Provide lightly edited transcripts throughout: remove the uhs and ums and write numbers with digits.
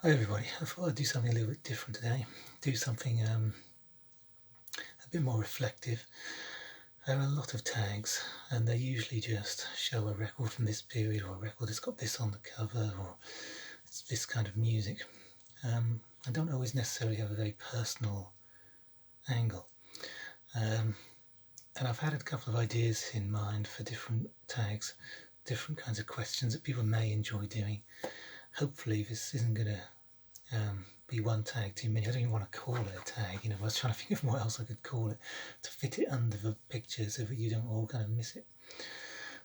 Hi everybody, I thought I'd do something a little bit different today. Do something a bit more reflective. There are a lot of tags and they usually just show a record from this period, or a record that's got this on the cover, or it's this kind of music. I don't always necessarily have a very personal angle. And I've had a couple of ideas in mind for different tags, different kinds of questions that people may enjoy doing. Hopefully this isn't going to be one tag too many. I don't even want to call it a tag, I was trying to think of what else I could call it to fit it under the picture so that you don't all kind of miss it.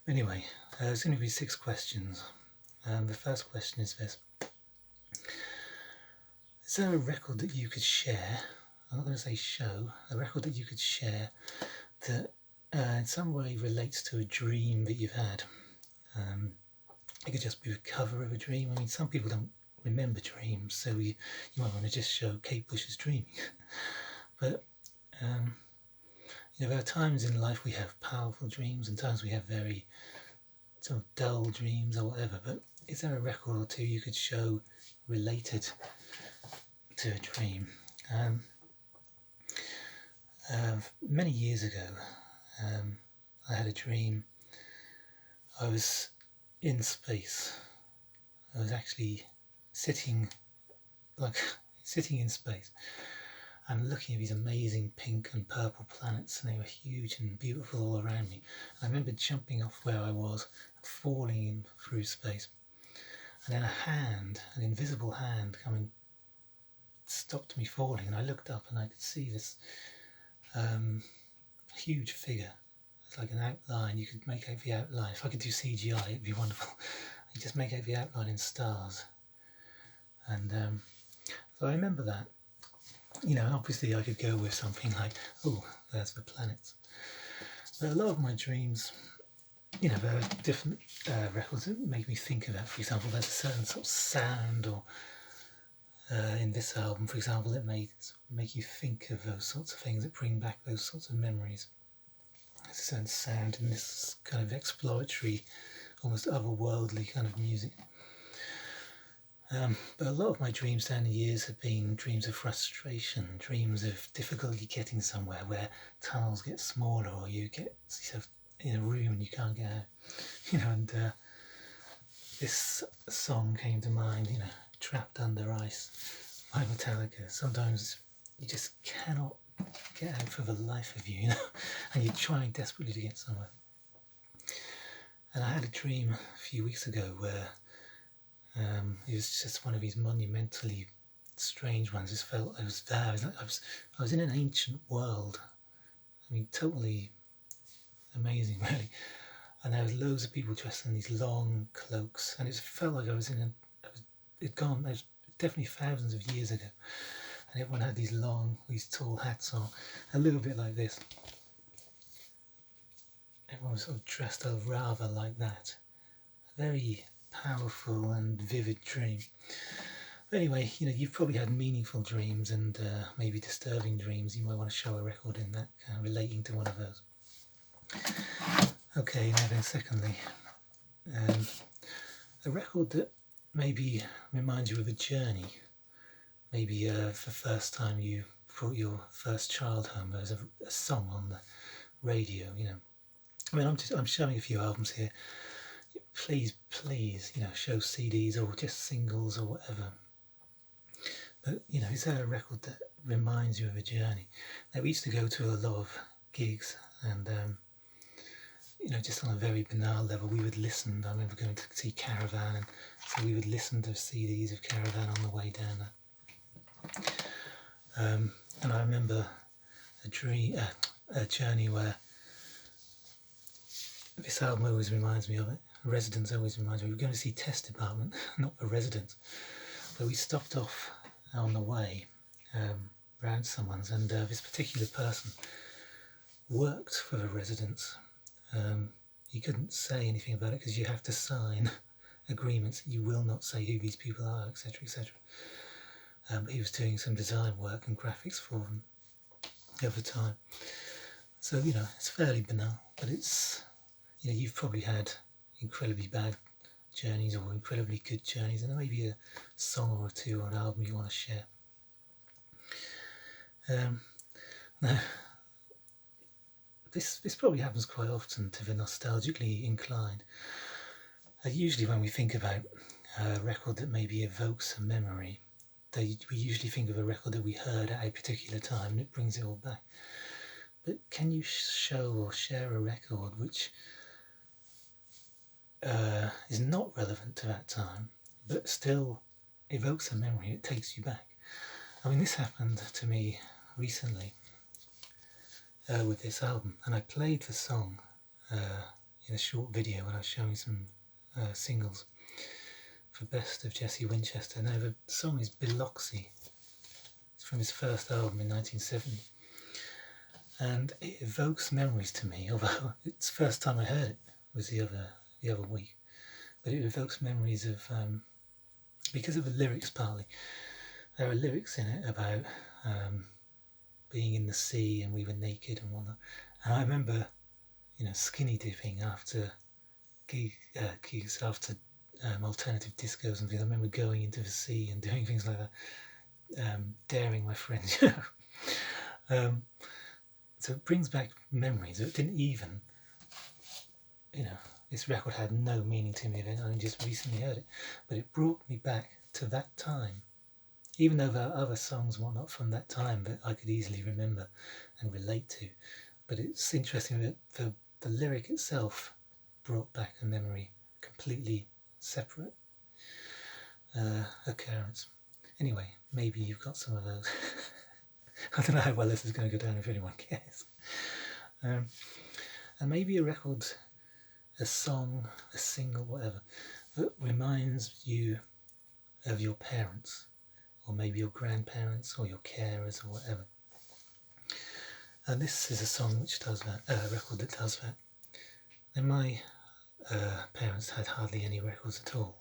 But anyway, there's going to be 6 questions. The first question is this: is there a record that you could share, I'm not going to say show, a record that you could share that in some way relates to a dream that you've had? It could just be a cover of a dream. I mean, some people don't remember dreams, so you might want to just show Kate Bush's dreaming. But there are times in life we have powerful dreams, and times we have very sort of dull dreams or whatever. But is there a record or two you could show related to a dream? Many years ago, I had a dream. I was in space. I was actually sitting in space and looking at these amazing pink and purple planets, and they were huge and beautiful all around me. And I remember jumping off where I was and falling through space, and then an invisible hand, coming stopped me falling, and I looked up and I could see this huge figure. It's like an outline. You could make out the outline. If I could do CGI, it'd be wonderful. You just make out the outline in stars. And so I remember that. Obviously I could go with something like, oh, there's the planets. But a lot of my dreams, there are different records that make me think of that. For example, there's a certain sort of sound, or in this album, for example, it may make you think of those sorts of things that bring back those sorts of memories. There's a certain sound in this kind of exploratory, almost otherworldly kind of music. But a lot of my dreams down the years have been dreams of frustration, dreams of difficulty getting somewhere, where tunnels get smaller, or you get yourself in a room and you can't get out. And this song came to mind, Trapped Under Ice by Metallica. Sometimes you just cannot get out for the life of you, and you're trying desperately to get somewhere. And I had a dream a few weeks ago where it was just one of these monumentally strange ones. Just felt I was there. I was in an ancient world. I mean, totally amazing, really. And there was loads of people dressed in these long cloaks, and it felt like I was it was definitely thousands of years ago. And everyone had these tall hats on, a little bit like this. Everyone was sort of dressed up rather like that. A very powerful and vivid dream. But anyway, you've probably had meaningful dreams and maybe disturbing dreams. You might want to show a record in that relating to one of those. Okay, now then, secondly, a record that maybe reminds you of a journey. Maybe the first time you brought your first child home, there was a song on the radio. I mean, I'm showing a few albums here. Please, show CDs or just singles or whatever. But, is there a record that reminds you of a journey? Now, we used to go to a lot of gigs, and, just on a very banal level, we would listen. I remember going to see Caravan, and so we would listen to CDs of Caravan on the way down there. And I remember a journey where this album always reminds me of it. Residents always reminds me. We were going to see Test Department, not the Residents, but we stopped off on the way around someone's, and this particular person worked for the Residents. You couldn't say anything about it because you have to sign agreements that you will not say who these people are, etc., etc. But he was doing some design work and graphics for them over time. So, it's fairly banal, but it's, you've probably had incredibly bad journeys or incredibly good journeys, and maybe a song or two or an album you want to share. Now, this probably happens quite often to the nostalgically inclined. Usually when we think about a record that maybe evokes a memory, we usually think of a record that we heard at a particular time and it brings it all back. But can you show or share a record which is not relevant to that time, but still evokes a memory, it takes you back? I mean, this happened to me recently with this album, and I played the song in a short video when I was showing some singles for Best of Jesse Winchester. Now, the song is Biloxi. It's from his first album in 1970, and it evokes memories to me, although it's the first time I heard it was the other week. But it evokes memories of, because of the lyrics partly. There are lyrics in it about being in the sea and we were naked and whatnot. And I remember, skinny dipping after gigs, after alternative discos and things. I remember going into the sea and doing things like that, daring my friends. So it brings back memories. It didn't even, this record had no meaning to me then. I just recently heard it, but it brought me back to that time. Even though there are other songs and whatnot from that time that I could easily remember and relate to. But it's interesting that the lyric itself brought back a memory, completely separate occurrence. Anyway, maybe you've got some of those. I don't know how well this is going to go down if anyone cares. And maybe a record, a song, a single, whatever, that reminds you of your parents, or maybe your grandparents or your carers or whatever. And this is a song which does that, a record that does that. And my parents had hardly any records at all.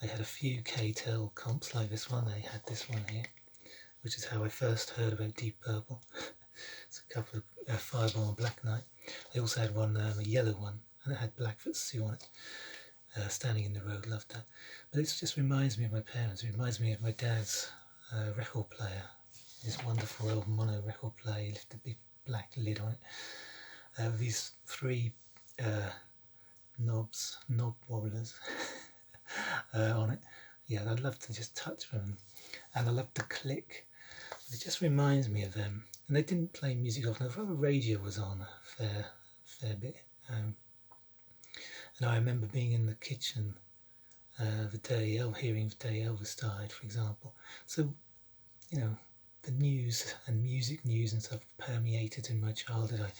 They had a few K-Tel comps like this one. They had this one here, which is how I first heard about Deep Purple. It's a couple of Fireball and Black Knight. They also had one, a yellow one, and it had Blackfoot Sue on it. Standing in the Road, loved that. But it just reminds me of my parents. It reminds me of my dad's record player. This wonderful old mono record player, left a big black lid on it. These three knob wobblers on it. Yeah, I'd love to just touch them. And I love the click. It just reminds me of them. And they didn't play music often. The radio was on a fair bit. And I remember being in the kitchen the day, hearing the day Elvis died, for example. So, the news and music news and stuff permeated in my childhood.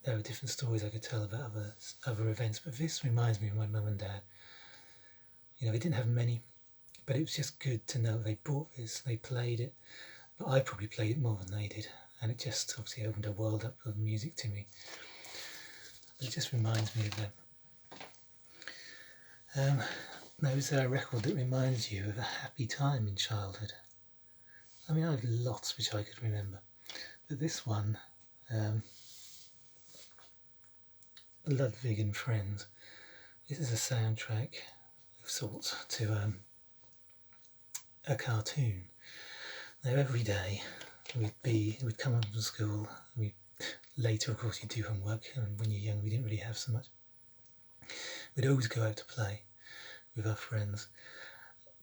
There are different stories I could tell about other events, but this reminds me of my mum and dad. They didn't have many, but it was just good to know they bought this, they played it, but I probably played it more than they did, and it just obviously opened a world up of music to me. It just reminds me of them. Now, is there a record that reminds you of a happy time in childhood? I mean, I have lots which I could remember, but this one, Ludwig and Friends, this is a soundtrack of sorts to a cartoon. Now, every day we'd come home from school, later of course you do homework, and when you're young we didn't really have so much. We'd always go out to play with our friends,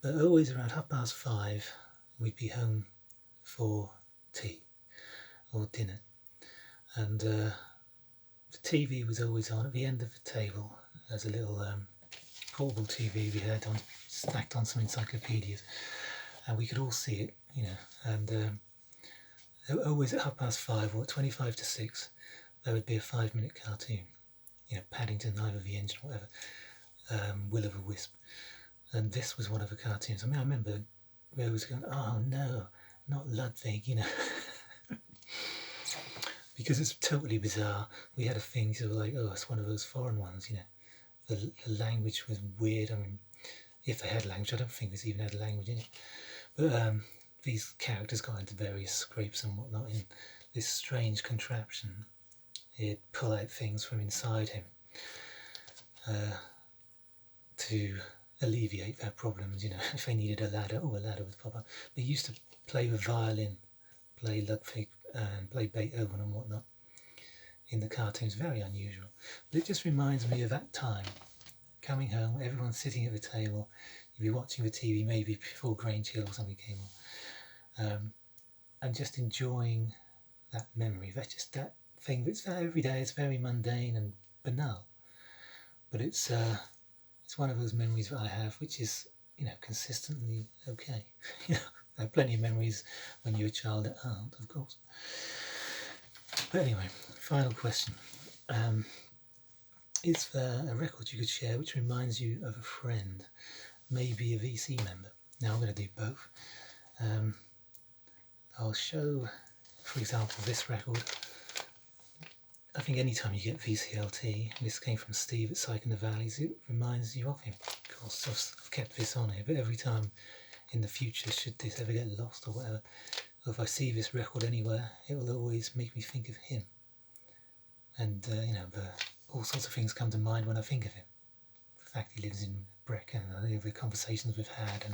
but always around 5:30 we'd be home for tea or dinner, and the TV was always on at the end of the table. There's a little portable TV we had stacked on some encyclopedias, and we could all see it, and always at 5:30 or at 25 to 6 there would be a 5-minute cartoon, Paddington, Night of the Engine, whatever, Will-o'-the-Wisp, and this was one of the cartoons. I mean, I remember I was going, oh no, not Ludwig, because it's totally bizarre. We had a thing sort of like, oh, it's one of those foreign ones, the language was weird. I mean, if they had language, I don't think this even had language in it, but these characters got into various scrapes and whatnot in this strange contraption. He'd pull out things from inside him to alleviate their problems. You know, if they needed a ladder, a ladder would pop up. They used to play the violin, play Ludwig and play Beethoven and whatnot in the cartoons. Very unusual, but it just reminds me of that time, coming home, everyone's sitting at the table, you'd be watching the TV, maybe before Grain Chill or something came on, and just enjoying that memory. That's just that thing that's every day. It's very mundane and banal, but it's one of those memories that I have, which is, you know, consistently okay. You know, I have plenty of memories when you're a child that aren't, of course. But anyway, final question. Is there a record you could share which reminds you of a friend, maybe a VC member? Now I'm going to do both. I'll show, for example, this record. I think anytime you get VCLT, this came from Steve at Psych in the Valleys, it reminds you of him. Of course, I've kept this on here, but every time in the future, should this ever get lost or whatever, or if I see this record anywhere, it will always make me think of him. And, you know, all sorts of things come to mind when I think of him. The fact he lives in Brecon, and the conversations we've had, and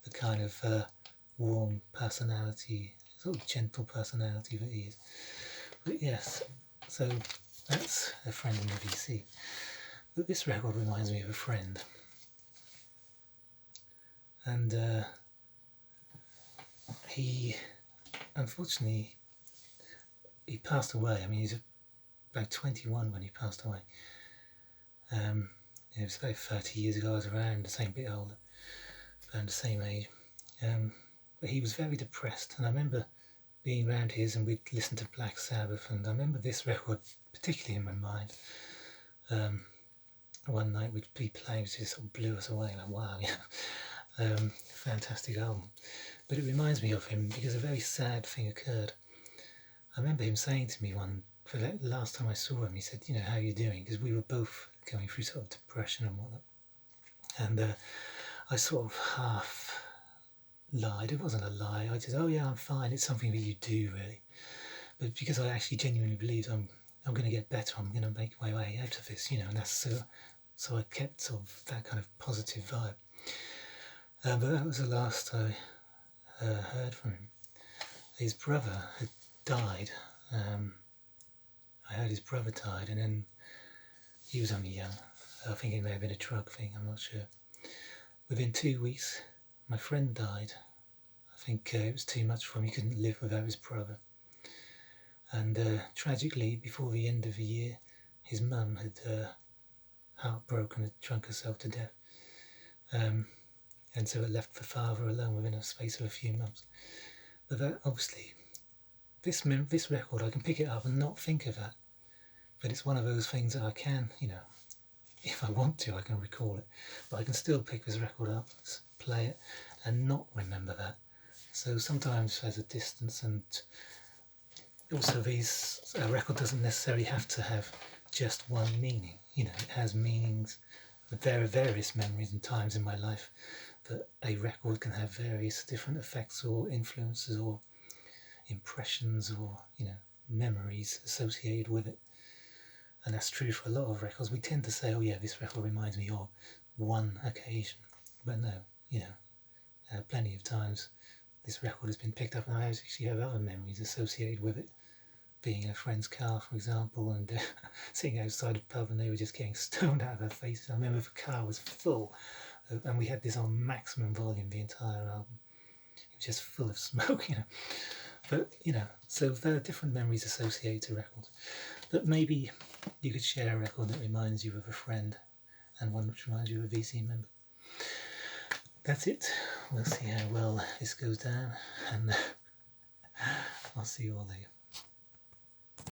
the kind of warm personality, sort of gentle personality that he is. But yes, so that's a friend in the VC. But this record reminds me of a friend. And he, unfortunately, he passed away. I mean, he's about 21 when he passed away. It was about 30 years ago. I was around the same bit older, around the same age. But he was very depressed, and I remember being around his, and we'd listen to Black Sabbath, and I remember this record particularly in my mind. One night we'd be playing, it just sort of blew us away, like wow, yeah. Fantastic album. But it reminds me of him because a very sad thing occurred. I remember him saying to me for the last time I saw him, he said, you know, how are you doing? Because we were both going through sort of depression and whatnot. And I sort of half lied. It wasn't a lie. I just, oh yeah, I'm fine. It's something that you do, really. But because I actually genuinely believed I'm going to get better. I'm going to make my way out of this, you know. And that's so I kept sort of that kind of positive vibe. But that was the last I heard from him. His brother had died. I heard his brother died, and then he was only young. I think it may have been a drug thing, I'm not sure. Within 2 weeks, my friend died. I think it was too much for him. He couldn't live without his brother. And tragically, before the end of the year, his mum had heartbroken and drunk herself to death. And so it left the father alone within a space of a few months. But that, obviously, this record, I can pick it up and not think of that. But it's one of those things that I can, you know, if I want to, I can recall it. But I can still pick this record up, play it, and not remember that. So sometimes there's a distance, and also a record doesn't necessarily have to have just one meaning. You know, it has meanings. But there are various memories and times in my life that a record can have various different effects or influences or impressions or, you know, memories associated with it. And that's true for a lot of records. We tend to say, oh yeah, this record reminds me of one occasion. But no, you know, plenty of times this record has been picked up and I actually have other memories associated with it. Being in a friend's car, for example, and sitting outside a pub and they were just getting stoned out of their faces. I remember the car was full and we had this on maximum volume, the entire album. It was just full of smoke, you know. But, you know, so there are different memories associated to records. But maybe you could share a record that reminds you of a friend and one which reminds you of a VC member. That's it. We'll see how well this goes down, and I'll see you all later.